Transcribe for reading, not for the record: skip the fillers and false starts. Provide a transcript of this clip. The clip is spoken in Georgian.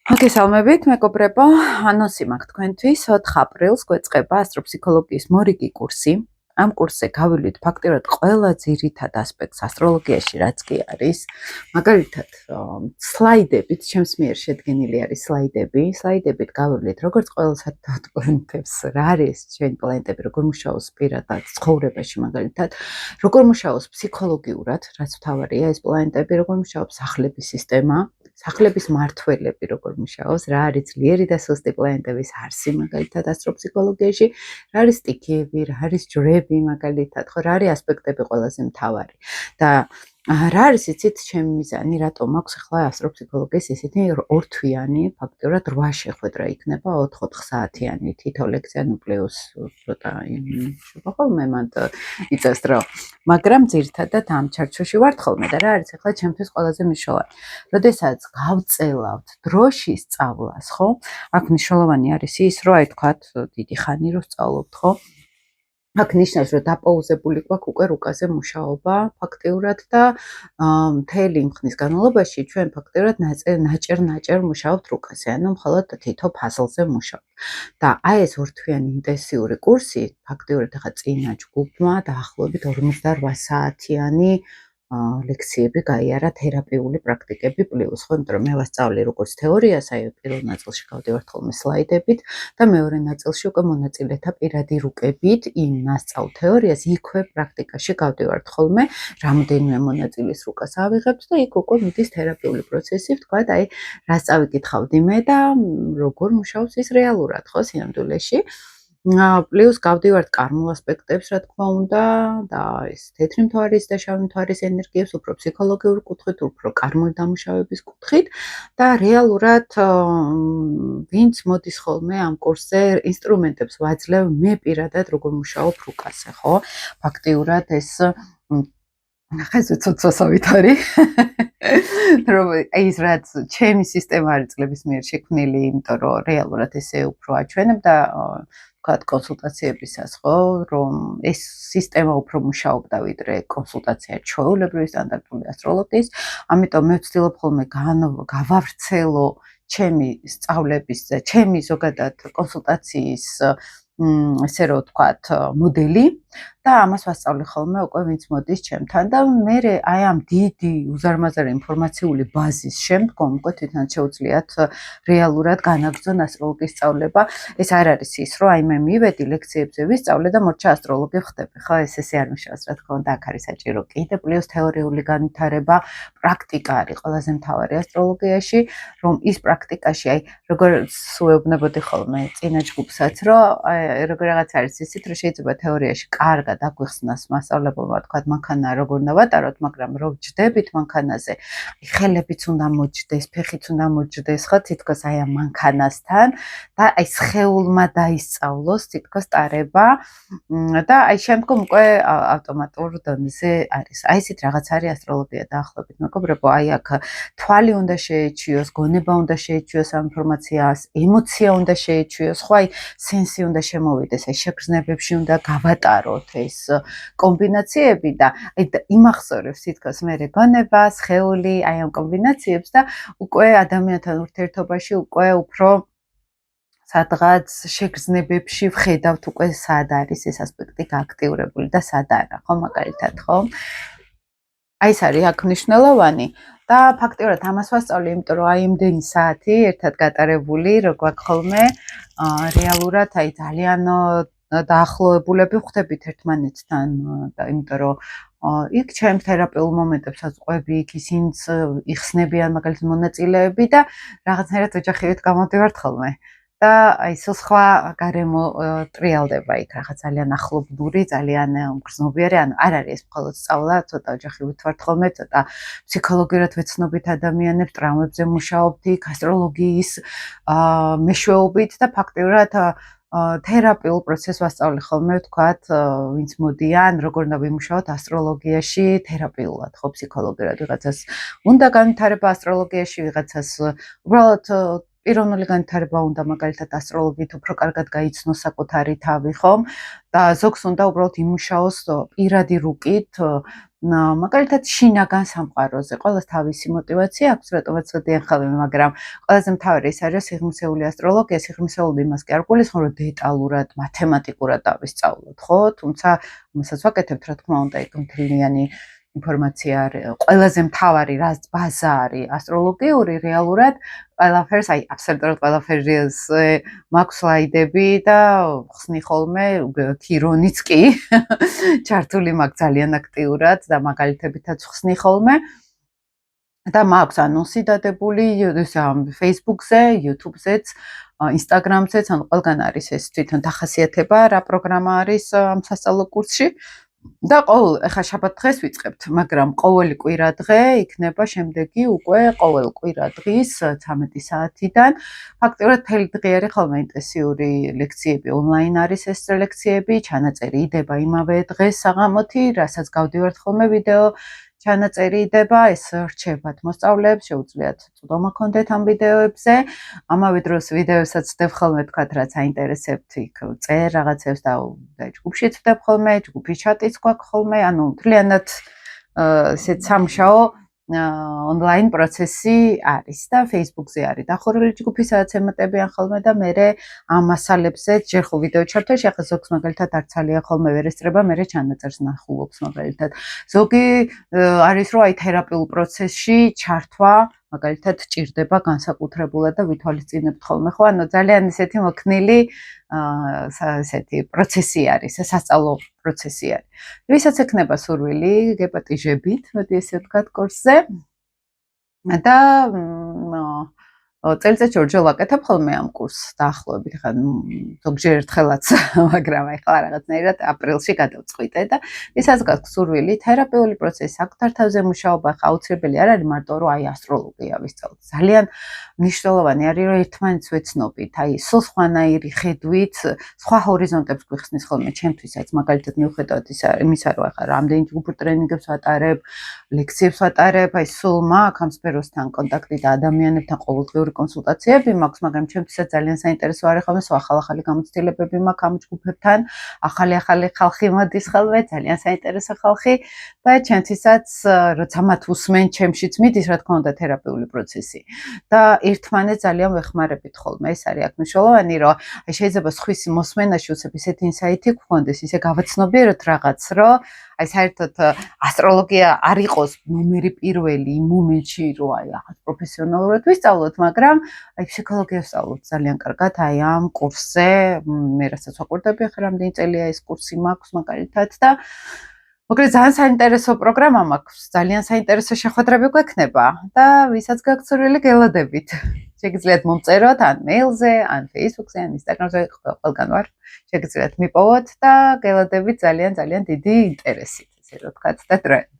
მოგესალმებით, მეგობრებო. ანონსი მაქვს თქვენთვის. 4 აპრილს გვეწყება ასტროფსიქოლოგიის მორიგი კურსი. ამ კურსზე გავივლით ფაქტიურად ყველა ძირითად ასპექტს ასტროლოგიაში, რაც კი არის. მაგალითად, სლაიდებით, ჩემს მიერ შედგენილი არის სლაიდები. სლაიდებით გავივლით როგორც ყველა საერთოდ პლანეტებს, რა არის ჩვენი პლანეტები, როგორ მუშაობს პირადად ცხოვრებაში, მაგალითად, როგორ მუშაობს ფსიქოლოგიურად, რაც მთავარია ეს პლანეტები, როგორ მუშაობს სახლების სისტემა. სახლების მართველები როგორ მუშაობს, რა არის ძლიერი და სუსტი პლანეტების არსი მაგალითად ასტროფსიქოლოგიაში, რა არის სტიქიები, რა არის ჯვრები მაგალითად, ხო, რა არის ასპექტები ყველაზე მთავარი. და რა არის იცით ჩემი მიზანი, რატომ აქვს ახლა ასტროფსიქოლოგიის ისეთი ორთვიანი, ფაქტობრივად 8 შეხვედრა იქნება 4-4 საათიანი თითო ლექცია ნუ პლუს ცოტა შევა ხოლმე მანდ იწევს დრო. მაგრამ ძირითადად ამ ჩარჩოში ვართ ხოლმე და რა არის ახლა ჩემთვის ყველაზე მნიშვნელოვანი. როდესაც გავწელავთ დროშის სწავლას, ხო? აქ მნიშვნელოვანი არის ის, რომ აი თქვათ დიდი ხანი რო სწავლობთ, ხო? აქ ნიშნავს, რომ დაპაუზებული გვაქვს უკვე რუკაზე მუშაობა ფაქტიურად და მთელი იმ ხნის განმავლობაში ჩვენ ფაქტიურად ნაჭერ მუშაობთ რუკაზე, ანუ მხოლოდ თითო ფაზლზე მუშაობთ. და აი ეს ორთვიანი ინტენსიური კურსი ფაქტიურად ახლა წინა ჯგუფმა დაახლოებით 48 საათიანი ლექციები გაიარა თერაპიული პრაქტიკები პლუს, ხო, იმიტომ რომ მე ვასწავლე როგორც თეორიას, აი პირველ ნაწილში გავდივართ ხოლმე სლაიდებით და მეორე ნაწილში უკვე მონაწილეთა პირადი რუკებით იმ მასწავლ თეორიას იქვე პრაქტიკაში გავდივართ ხოლმე, რამდენიმე მონაწილის რუკას ავიღებთ და იქ უკვე მიდის თერაპიული პროცესი, ვთქვათ, აი რას წავიკითხავდი მე და როგორ მუშაობს ის რეალურად, ხო, სინამდვილეში. პლუს გავდივართ კარმულ ასპექტებს, რა თქმა უნდა, და ეს თეთრი მთვარის და შავი მთვარის ენერგიებს უფრო ფსიქოლოგიური კუთხით, უფრო კარმული დამუშავების კუთხით და რეალურად ვინც მოდის ხოლმე ამ კურსზე ინსტრუმენტებს ვაძლევ მე პირადად როგორ მუშაობ რუკაზე, ხო? ფაქტიურად ეს ახლა ცოცხლსავით არის. რომ ის რაც ჩემი სისტემა არის წლების მიერ შექმნილი, იმიტომ რომ რეალურად ესე უფრო აჩვენებდა ვთქვათ კონსულტაციებისას, ხო, რომ ეს სისტემა უფრო მუშაობდა ვიდრე კონსულტაცია ჩვეულებრივი სტანდარტული ასტროლოგიის, ამიტომ მე ვცდილობ ხოლმე გავავრცელო ჩემი სწავლების, ჩემი ზოგადად კონსულტაციის ესე რომ ვთქვათ მოდელი და ამას ვასწავლე ხოლმე უკვე ვინც მოდის ჩემთან და მე აი ამ დიდი უზარმაზარი ინფორმაციული ბაზის შემდგომ უკვე თვითონ შეუძლიათ რეალურად განაგრძონ ასტროლოგიის სწავლება. ეს არ არის ის, რომ აი მე მივედი ლექციებზე ვისწავლე და მორჩა ასტროლოგი ხდები, ხო, ესე არ მუშაობს, რა თქმა უნდა, აქ არის საჭირო კიდე პლუს თეორიული განვითარება, პრაქტიკა არის ყველაზე მთავარი ასტროლოგიაში, რომ ის პრაქტიკაში აი როგორც ვეუბნებოდი ხოლმე წინა ჯგუფსაც, რომ აი როგორ რაღაც არის ისეთ, რომ შეიძლება თეორიაში კარგად აგვიხსნას მასწავლებელმა, თქვათ, მანქანა როგორ უნდა ვატაროთ, მაგრამ რო ვჯდებით მანქანაზე, ხელებიც უნდა მოჯდეს, ფეხიც უნდა მოჯდეს, ხო, თითქოს აი ამ მანქანასთან და აი სხეულმა დაისწავლოს თითქოს ტარება და აი შემდგომ უკვე ავტომატურ დონეზე არის. აი ესეთ რაღაც არის ასტროლოგია დაახლოებით, მეგობრებო, აი აქ თვალი უნდა შეეჩიოს, გონება უნდა შეეჩიოს ამ ინფორმაციას, ემოცია უნდა შეეჩიოს, ხო, აი სენსი უნდა შემოვიდეს, აი შეგრძნებებში უნდა გავატაროთ ეს კომბინაციები და აი იმახსოვრებს თითქოს მე გონება, სხეული, აი ამ კომბინაციებს და უკვე ადამიანთან ურთიერთობაში უკვე უფრო სადღაც შეგრძნებებში ვხედავთ უკვე სად არის ეს ასპექტი გააქტიურებული და სად არა, ხო, მაგალითად, ხო? აი ეს არის აქ მნიშვნელოვანი და ფაქტიურად ამას ვასწავლე, იმიტომ რომ აი იმდენი საათი ერთად გატარებული, რო გვაქვს ხოლმე რეალურად აი ძალიან დაახლოებულები ვხდებით ერთმანეთთან და იმიტომ რომ იქ ჩემს თერაპიულ მომენტებსაც ყვები, იქ ისინიც იხსნებიან მაგალითად მონაწილეები და რაღაცნაირად ოჯახივით გამოდივართ ხოლმე. და აი სხვა გარემო ტრიალდება იქ რაღაც ძალიან ახლობლური, ძალიან გრძნობიარე, ანუ არ არის ეს მხოლოდ სწავლა, ცოტა ოჯახივით ვართ ხოლმე, ცოტა ფსიქოლოგიურად ვეცნობით ადამიანებს, ტრაუმებზე მუშაობთ იქ, ასტროლოგიის მეშვეობით და ფაქტიურად თერაპიულ პროცესს ვასწავლე ხოლმე, ვთქვათ, ვინც მოდიან, როგორ უნდა ვიმუშაოთ ასტროლოგიაში თერაპიულად, ხო, ფსიქოლოგიურად, ვიღაცას უნდა განვითარება ასტროლოგიაში, ვიღაცას უბრალოდ პიროვნული განვითარება უნდა მაგალითად ასტროლოგიით უფრო კარგად გაიცნოს საკუთარი თავი, ხომ? და ზოგს უნდა უბრალოდ იმუშაოს პირადი რუკით მაგალითად შინაგან სამყაროზე ყოველს თავისი მოტივაცია აქვს, რატომაც ვედიან ხოლმე, მაგრამ ყველაზე მთავარი ის არის სიღრმისეული ასტროლოგია, სიღრმისეული იმას კი არ გულისხმობს, რომ დეტალურად, მათემატიკურად დავისწავლოთ, ხო? თუმცა მასაც ვაკეთებთ, რა თქმა უნდა, იქ მთლიანი ინფორმაცია არის, ყველაზე მთავარი რაც ბაზა არის ასტროლოგიური, რეალურად ყველაფერს, აი აბსოლუტურად ყველაფერს მაქვს სლაიდები და ხსნი ხოლმე ქირონიც კი ჩართული მაქვს ძალიან აქტიურად და მაგალითებითაც ხსნი ხოლმე და მაქვს ანონსი დადებული Facebook-ზე, YouTube-ზეც, Instagram-ზეც, ანუ ყველგან არის ეს თვითონ დახასიათება, რა პროგრამა არის ამ სასწავლო კურსში. და ეხლა შაბათ დღეს ვიწყებთ, მაგრამ ყოველი კვირა დღე იქნება შემდეგი უკვე ყოველ კვირა დღის 13 საათიდან. ფაქტობრივად მთელი დღე არის ხოლმე ინტენსიური ლექციები, ონლაინ არის ეს ლექციები, ჩანაწერი იდება იმავე დღეს საღამოთი, რასაც გავდივართ ხოლმე ვიდეო ჩანაწერი იდება, ეს რჩებათ მოსწავლეებს, შეუძლიათ წვდომა ქონდეთ ამ ვიდეოებზე. ამავე დროს ვიდეოსაც ვწდებ ხოლმე, თქვათ, რაც აინტერესებთ, იქ წერ რაღაცებს და ჯგუფშიც ვწდებ ხოლმე, ჯგუფის ჩატიც გვაქვს ხოლმე, ანუ მთლიანად ესეც სამშაო ონლაინ პროცესი არის და Facebook-ზე არის დახურული ჯგუფი, სადაც ემატებიან ხოლმე და მე ამ მასალებზე ჯერ ხო ვიდეო ჩართვაში, ახლა ზოგს მაგალითად არც ძალიან ხოლმე ვერ ესწრება, მე ჩანაწერს ნახულობს მაგალითად. ზოგი არის რომ აი თერაპიულ პროცესში ჩართვა მაგალითად ჭირდება განსაკუთრებულად და ვითვალისწინებთ ხოლმე, ხო? ანუ ძალიან ისეთი მოქნილი ესეთი პროცესი არის, სასწავლო პროცესი არის. ვისაც ექნება სურვილი, გეპატიჟებით, მოდი ესე ვთქვათ კურსზე. და წელიწადში ორჯერ ვაკეთებ ხოლმე ამ კურსს დაახლოებით, ხა ზოგჯერ ერთხელაც, მაგრამ ახლა რაღაცნაირად აპრილში გადავწყვიტე და ვისაც გაქვს სურვილი, თერაპიული პროცესი, საკუთარ თავზე მუშაობა, ხა აუცილებელი არ არის მარტო რომ აი ასტროლოგია ვისწავლოთ. ძალიან მნიშვნელოვანი არის რომ ერთმანეთს ვეცნობით, აი სულ სხვანაირი ხედვით, სხვა ჰორიზონტებს გვიხსნის ხოლმე ჩემთვისაც, მაგალითად მიუხედავად იმისა, რომ ახლა რამდენი ჯგუფურ ტრენინგებს ვატარებ, ლექციებს ვატარებ, აი სულ მაქვს ამ სფეროსთან კონტაქტი და ადამიანებთან ყოველდღიური კონსულტაციები მაქვს, მაგრამ ჩემთვისაც ძალიან საინტერესო არის ხოლმე ახალ-ახალი გამოცდილებები მაქვს ამ ჯგუფებთან, ახალი ხალხი მოდის ხოლმე, ძალიან საინტერესო ხალხი და ჩემთვისაც როცა მათ უსმენ, ჩემშიც მიდის, რა თქმა უნდა, თერაპიული პროცესი. და ერთმანეთს ძალიან ვეხმარებით ხოლმე. ეს არის აქ მნიშვნელოვანი, რომ აი შეიძლება სხვის მოსმენაში უცებ ისეთი ინსაიტი გქონდეს, ისე გავაცნობიეროთ რაღაც, რომ აი საერთოდ ასტროლოგია არ იყოს ნომერი პირველი იმ მომენტში, რომ აი ახლა პროფესიონალურად ვისწავლოთ, მაგრამ აი ფსიქოლოგია ვსწავლოთ ძალიან კარგად აი ამ კურსზე. მე რასაც ვაკვირდები, ახლა რამდენი წელია ეს კურსი მაქვს მაგალითად და მოკლედ ძალიან საინტერესო პროგრამა მაქვს, ძალიან საინტერესო შეხვედრები გვექნება და ვისაც გაქვთ სურვილი გელოდებით. შეგიძლიათ მომწეროთ ან მეილზე, ან Facebook-ზე, ან Instagram-ზე, ყველგან ვარ. შეგიძლიათ მიპოვოთ და გელოდებით ძალიან დიდი ინტერესით, ესე რომ ვთქვათ და დროებით.